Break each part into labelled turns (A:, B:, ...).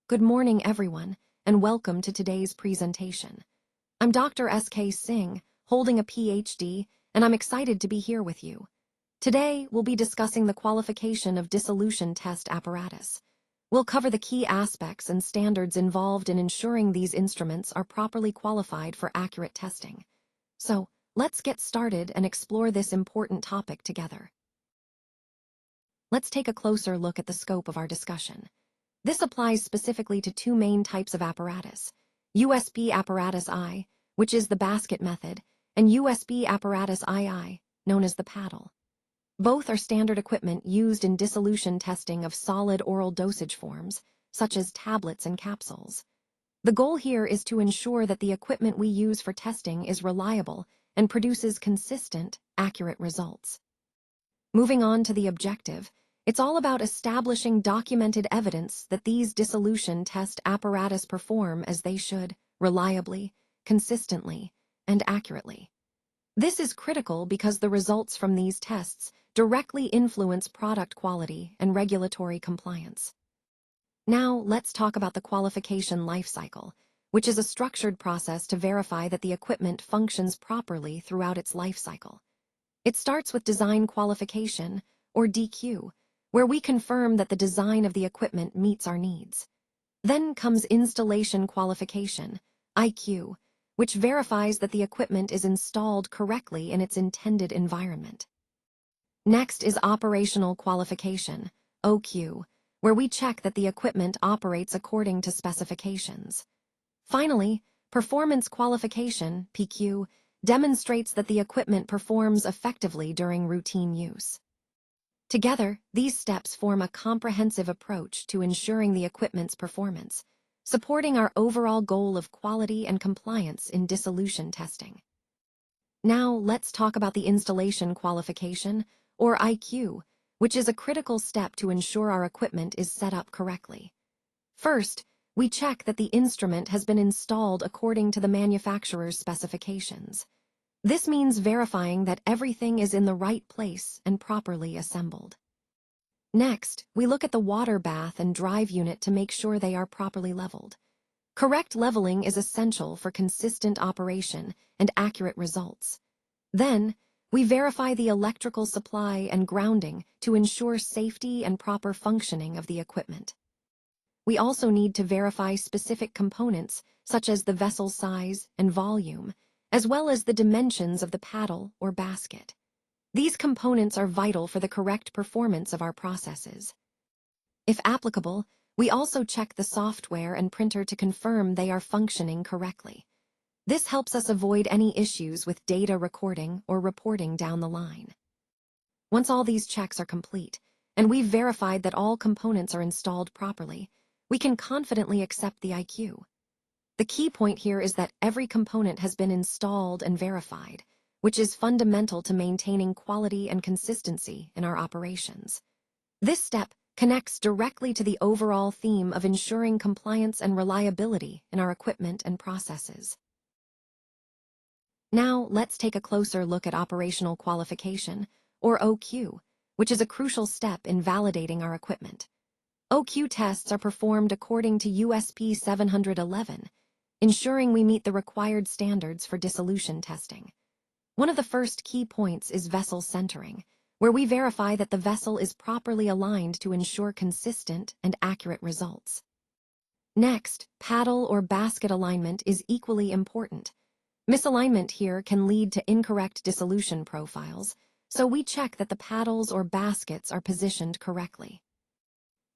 A: Good morning, everyone, and welcome to today's presentation. I'm Dr. S.K. Singh, holding a PhD, and I'm excited to be here with you. Today, we'll be discussing the qualification of dissolution test apparatus. We'll cover the key aspects and standards involved in ensuring these instruments are properly qualified for accurate testing. So, let's get started and explore this important topic together. Let's take a closer look at the scope of our discussion. This applies specifically to two main types of apparatus: USB apparatus I, which is the basket method, and USB apparatus II, known as the paddle. Both are standard equipment used in dissolution testing of solid oral dosage forms, such as tablets and capsules. The goal here is to ensure that the equipment we use for testing is reliable and produces consistent, accurate results. Moving on to the objective, it's all about establishing documented evidence that these dissolution test apparatus perform as they should, reliably, consistently, and accurately. This is critical because the results from these tests directly influence product quality and regulatory compliance. Now, let's talk about the qualification life cycle, which is a structured process to verify that the equipment functions properly throughout its life cycle. It starts with design qualification, or DQ, where we confirm that the design of the equipment meets our needs. Then comes installation qualification, IQ, which verifies that the equipment is installed correctly in its intended environment. Next is operational qualification, OQ, where we check that the equipment operates according to specifications. Finally, performance qualification, PQ, demonstrates that the equipment performs effectively during routine use. Together, these steps form a comprehensive approach to ensuring the equipment's performance, supporting our overall goal of quality and compliance in dissolution testing. Now, let's talk about the installation qualification, or IQ, which is a critical step to ensure our equipment is set up correctly. First, we check that the instrument has been installed according to the manufacturer's specifications. This means verifying that everything is in the right place and properly assembled. Next, we look at the water bath and drive unit to make sure they are properly leveled. Correct leveling is essential for consistent operation and accurate results. Then, we verify the electrical supply and grounding to ensure safety and proper functioning of the equipment. We also need to verify specific components, such as the vessel size and volume, as well as the dimensions of the paddle or basket. These components are vital for the correct performance of our processes. If applicable, we also check the software and printer to confirm they are functioning correctly. This helps us avoid any issues with data recording or reporting down the line. Once all these checks are complete, and we've verified that all components are installed properly, we can confidently accept the IQ. The key point here is that every component has been installed and verified, which is fundamental to maintaining quality and consistency in our operations. This step connects directly to the overall theme of ensuring compliance and reliability in our equipment and processes. Now, let's take a closer look at operational qualification, or OQ, which is a crucial step in validating our equipment. OQ tests are performed according to USP 711, ensuring we meet the required standards for dissolution testing. One of the first key points is vessel centering, where we verify that the vessel is properly aligned to ensure consistent and accurate results. Next, paddle or basket alignment is equally important. Misalignment here can lead to incorrect dissolution profiles, so we check that the paddles or baskets are positioned correctly.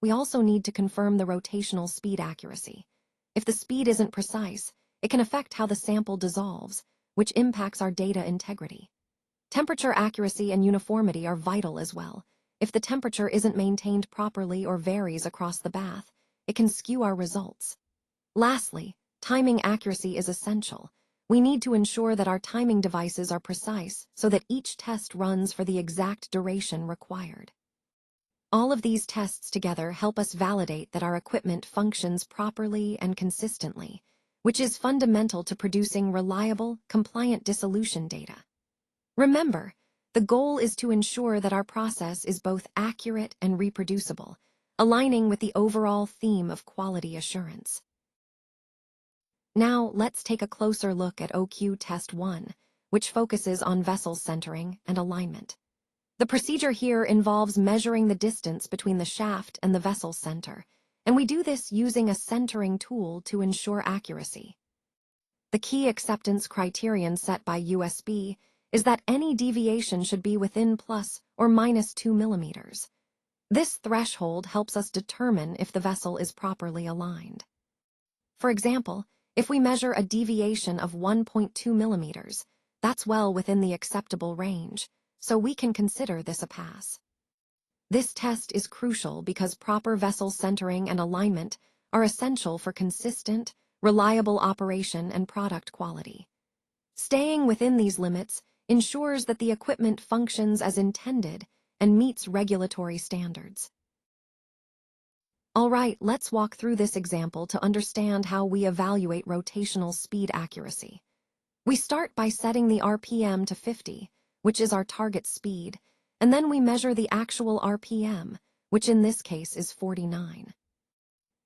A: We also need to confirm the rotational speed accuracy. If the speed isn't precise, it can affect how the sample dissolves, which impacts our data integrity. Temperature accuracy and uniformity are vital as well. If the temperature isn't maintained properly or varies across the bath, it can skew our results. Lastly, timing accuracy is essential. We need to ensure that our timing devices are precise so that each test runs for the exact duration required. All of these tests together help us validate that our equipment functions properly and consistently, which is fundamental to producing reliable, compliant dissolution data. Remember, the goal is to ensure that our process is both accurate and reproducible, aligning with the overall theme of quality assurance. Now, let's take a closer look at OQ Test 1, which focuses on vessel centering and alignment. The procedure here involves measuring the distance between the shaft and the vessel center, and we do this using a centering tool to ensure accuracy. The key acceptance criterion set by USB is that any deviation should be within plus or minus 2 millimeters. This threshold helps us determine if the vessel is properly aligned. For example, if we measure a deviation of 1.2 millimeters, that's well within the acceptable range, so we can consider this a pass. This test is crucial because proper vessel centering and alignment are essential for consistent, reliable operation and product quality. Staying within these limits ensures that the equipment functions as intended and meets regulatory standards. All right, let's walk through this example to understand how we evaluate rotational speed accuracy. We start by setting the RPM to 50, which is our target speed, and then we measure the actual RPM, which in this case is 49.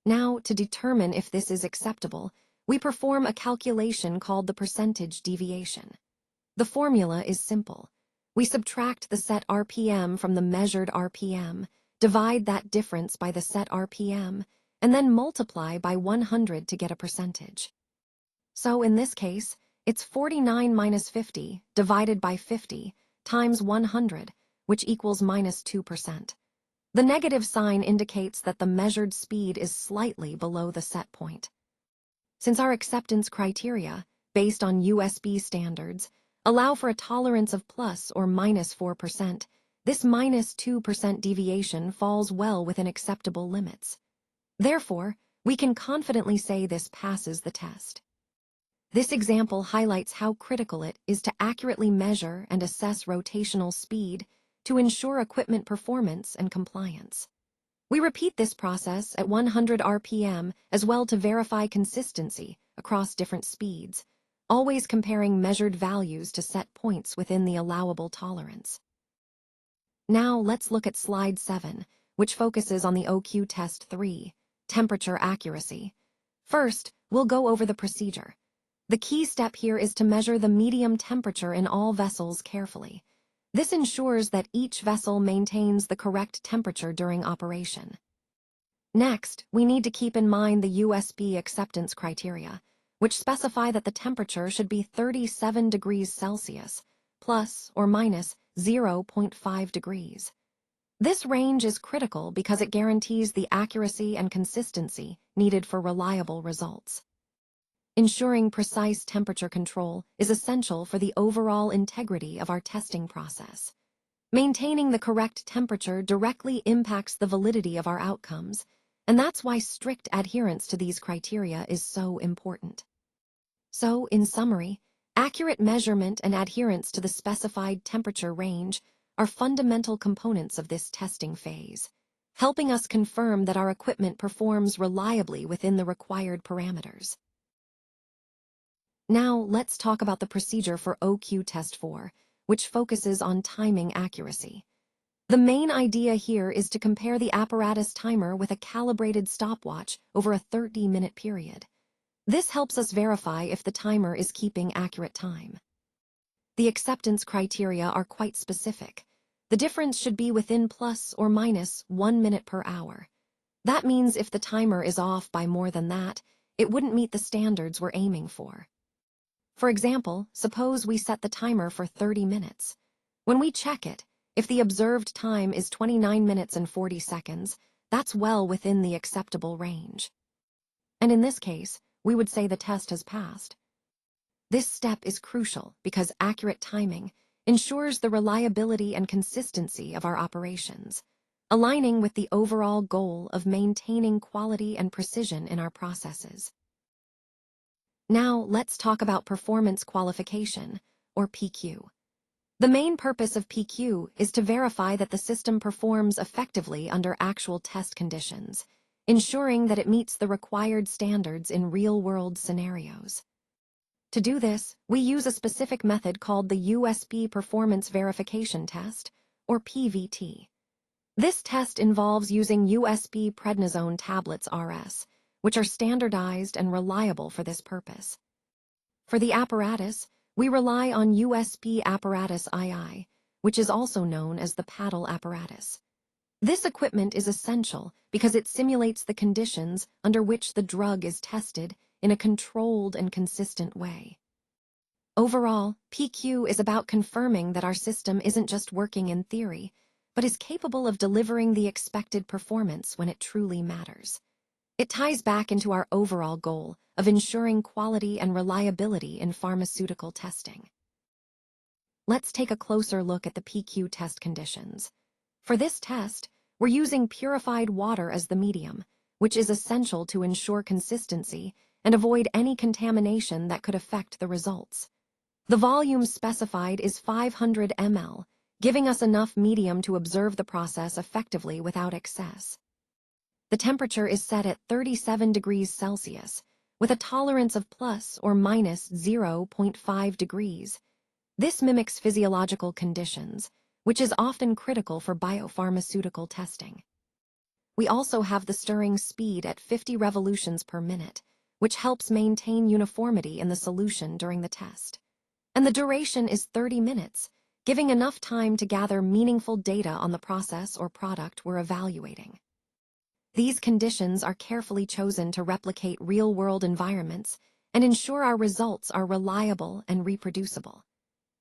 A: Now, to determine if this is acceptable, we perform a calculation called the percentage deviation. The formula is simple. We subtract the set RPM from the measured RPM, divide that difference by the set RPM, and then multiply by 100 to get a percentage. So in this case, it's 49 minus 50 divided by 50 times 100, which equals minus 2%. The negative sign indicates that the measured speed is slightly below the set point. Since our acceptance criteria, based on USB standards, allow for a tolerance of plus or minus 4%, this minus 2% deviation falls well within acceptable limits. Therefore, we can confidently say this passes the test. This example highlights how critical it is to accurately measure and assess rotational speed to ensure equipment performance and compliance. We repeat this process at 100 RPM as well to verify consistency across different speeds, always comparing measured values to set points within the allowable tolerance. Now let's look at slide 7, which focuses on the OQ Test 3, temperature accuracy. First, we'll go over the procedure. The key step here is to measure the medium temperature in all vessels carefully. This ensures that each vessel maintains the correct temperature during operation. Next, we need to keep in mind the USB acceptance criteria, which specify that the temperature should be 37 degrees Celsius, plus or minus 0.5 degrees. This range is critical because it guarantees the accuracy and consistency needed for reliable results. Ensuring precise temperature control is essential for the overall integrity of our testing process. Maintaining the correct temperature directly impacts the validity of our outcomes, and that's why strict adherence to these criteria is so important. So, in summary, accurate measurement and adherence to the specified temperature range are fundamental components of this testing phase, helping us confirm that our equipment performs reliably within the required parameters. Now, let's talk about the procedure for OQ Test 4, which focuses on timing accuracy. The main idea here is to compare the apparatus timer with a calibrated stopwatch over a 30-minute period. This helps us verify if the timer is keeping accurate time. The acceptance criteria are quite specific. The difference should be within plus or minus 1 minute per hour. That means if the timer is off by more than that, it wouldn't meet the standards we're aiming for. For example, suppose we set the timer for 30 minutes. When we check it, if the observed time is 29 minutes and 40 seconds, that's well within the acceptable range. And in this case, we would say the test has passed. This step is crucial because accurate timing ensures the reliability and consistency of our operations, aligning with the overall goal of maintaining quality and precision in our processes. Now, let's talk about performance qualification, or PQ. The main purpose of PQ is to verify that the system performs effectively under actual test conditions, ensuring that it meets the required standards in real-world scenarios. To do this, we use a specific method called the USB Performance Verification Test, or PVT. This test involves using USB prednisone tablets RS, which are standardized and reliable for this purpose. For the apparatus, we rely on USB Apparatus II, which is also known as the paddle apparatus. This equipment is essential because it simulates the conditions under which the drug is tested in a controlled and consistent way. Overall, PQ is about confirming that our system isn't just working in theory, but is capable of delivering the expected performance when it truly matters. It ties back into our overall goal of ensuring quality and reliability in pharmaceutical testing. Let's take a closer look at the PQ test conditions. For this test, we're using purified water as the medium, which is essential to ensure consistency and avoid any contamination that could affect the results. The volume specified is 500 ml, giving us enough medium to observe the process effectively without excess. The temperature is set at 37 degrees Celsius, with a tolerance of plus or minus 0.5 degrees. This mimics physiological conditions, which is often critical for biopharmaceutical testing. We also have the stirring speed at 50 revolutions per minute, which helps maintain uniformity in the solution during the test. And the duration is 30 minutes, giving enough time to gather meaningful data on the process or product we're evaluating. These conditions are carefully chosen to replicate real-world environments and ensure our results are reliable and reproducible.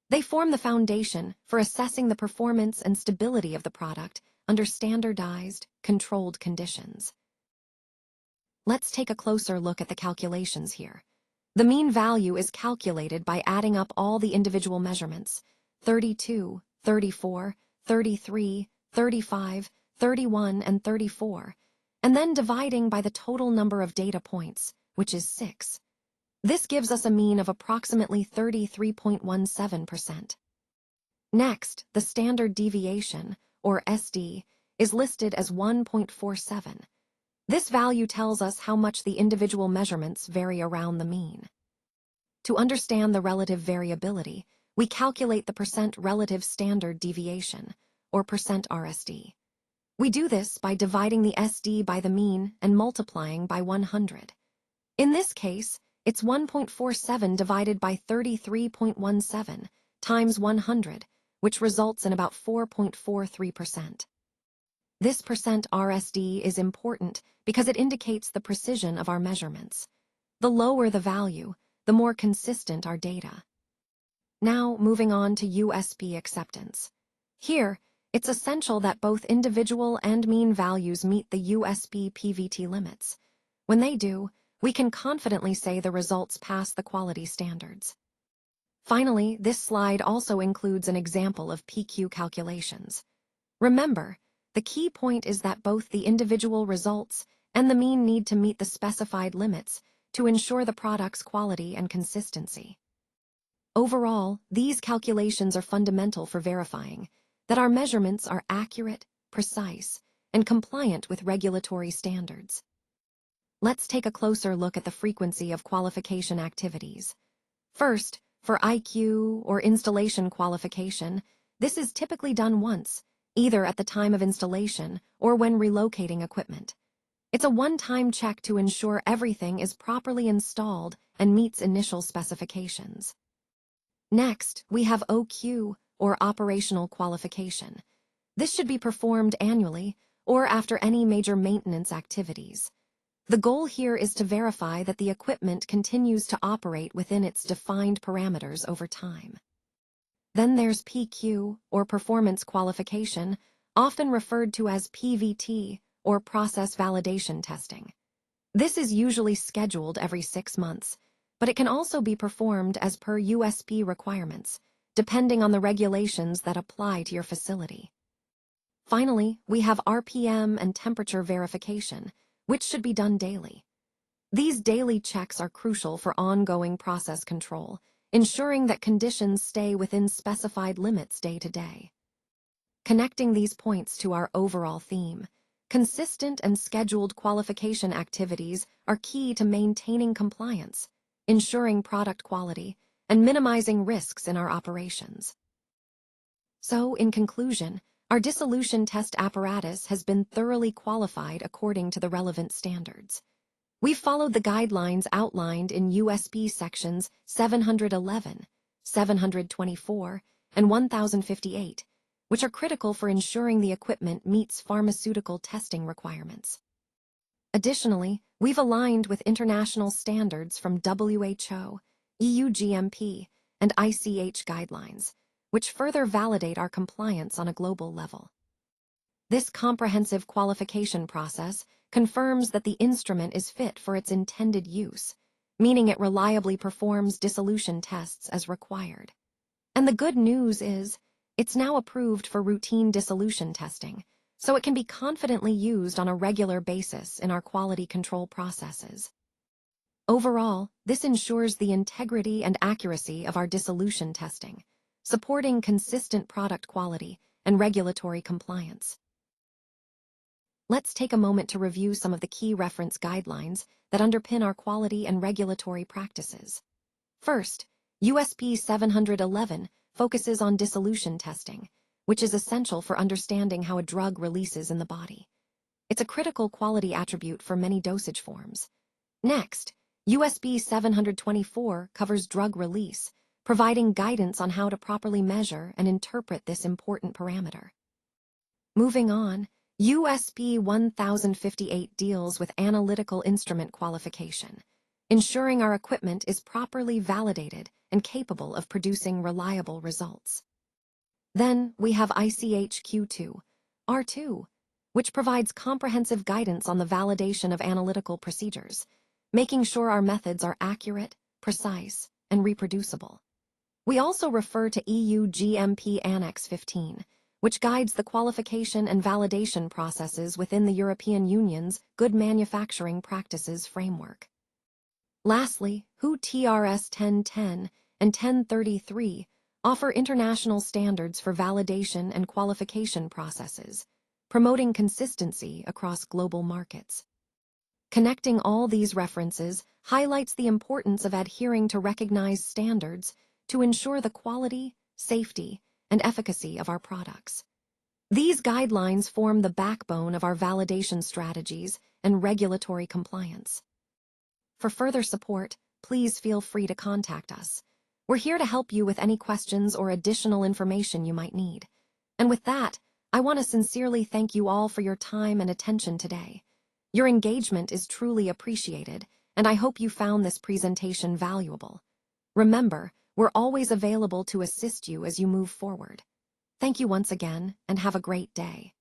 A: They form the foundation for assessing the performance and stability of the product under standardized, controlled conditions. Let's take a closer look at the calculations here. The mean value is calculated by adding up all the individual measurements, 32, 34, 33, 35, 31, and 34, and then dividing by the total number of data points, which is 6. This gives us a mean of approximately 33.17%. Next, the standard deviation, or SD, is listed as 1.47. This value tells us how much the individual measurements vary around the mean. To understand the relative variability, we calculate the percent relative standard deviation, or percent RSD. We do this by dividing the SD by the mean and multiplying by 100. In this case, it's 1.47 divided by 33.17 times 100, which results in about 4.43%. This percent RSD is important because it indicates the precision of our measurements. The lower the value, the more consistent our data. Now, moving on to USB acceptance. Here, it's essential that both individual and mean values meet the USB PVT limits. When they do, we can confidently say the results pass the quality standards. Finally, this slide also includes an example of PQ calculations. Remember, the key point is that both the individual results and the mean need to meet the specified limits to ensure the product's quality and consistency. Overall, these calculations are fundamental for verifying that our measurements are accurate, precise, and compliant with regulatory standards. Let's take a closer look at the frequency of qualification activities. First, for IQ or installation qualification, this is typically done once, either at the time of installation or when relocating equipment. It's a one-time check to ensure everything is properly installed and meets initial specifications. Next, we have OQ, or operational qualification. This should be performed annually or after any major maintenance activities. The goal here is to verify that the equipment continues to operate within its defined parameters over time. Then there's PQ, or performance qualification, often referred to as PVT, or process validation testing. This is usually scheduled every 6 months, but it can also be performed as per USP requirements, depending on the regulations that apply to your facility. Finally, we have RPM and temperature verification, which should be done daily. These daily checks are crucial for ongoing process control, ensuring that conditions stay within specified limits day to day. Connecting these points to our overall theme, consistent and scheduled qualification activities are key to maintaining compliance, ensuring product quality, and minimizing risks in our operations. So, in conclusion, Our dissolution test apparatus has been thoroughly qualified according to the relevant standards. We've followed the guidelines outlined in USB sections 711, 724, and 1058, which are critical for ensuring the equipment meets pharmaceutical testing requirements. Additionally, we've aligned with international standards from WHO, EU GMP, and ICH guidelines, which further validate our compliance on a global level. This comprehensive qualification process confirms that the instrument is fit for its intended use, meaning it reliably performs dissolution tests as required. And the good news is, it's now approved for routine dissolution testing, so it can be confidently used on a regular basis in our quality control processes. Overall, this ensures the integrity and accuracy of our dissolution testing, supporting consistent product quality and regulatory compliance. Let's take a moment to review some of the key reference guidelines that underpin our quality and regulatory practices. First, USP 711 focuses on dissolution testing, which is essential for understanding how a drug releases in the body. It's a critical quality attribute for many dosage forms. Next, USP 724 covers drug release, providing guidance on how to properly measure and interpret this important parameter. Moving on, USP 1058 deals with analytical instrument qualification, ensuring our equipment is properly validated and capable of producing reliable results. Then we have ICH Q2, R2, which provides comprehensive guidance on the validation of analytical procedures, making sure our methods are accurate, precise, and reproducible. We also refer to EU GMP Annex 15, which guides the qualification and validation processes within the European Union's Good Manufacturing Practices framework. Lastly, WHO TRS 1010 and 1033 offer international standards for validation and qualification processes, promoting consistency across global markets. Connecting all these references highlights the importance of adhering to recognized standards to ensure the quality, safety, and efficacy of our products. These guidelines form the backbone of our validation strategies and regulatory compliance. For further support, please feel free to contact us. We're here to help you with any questions or additional information you might need. And with that, I want to sincerely thank you all for your time and attention today. Your engagement is truly appreciated, and I hope you found this presentation valuable. Remember, we're always available to assist you as you move forward. Thank you once again, and have a great day.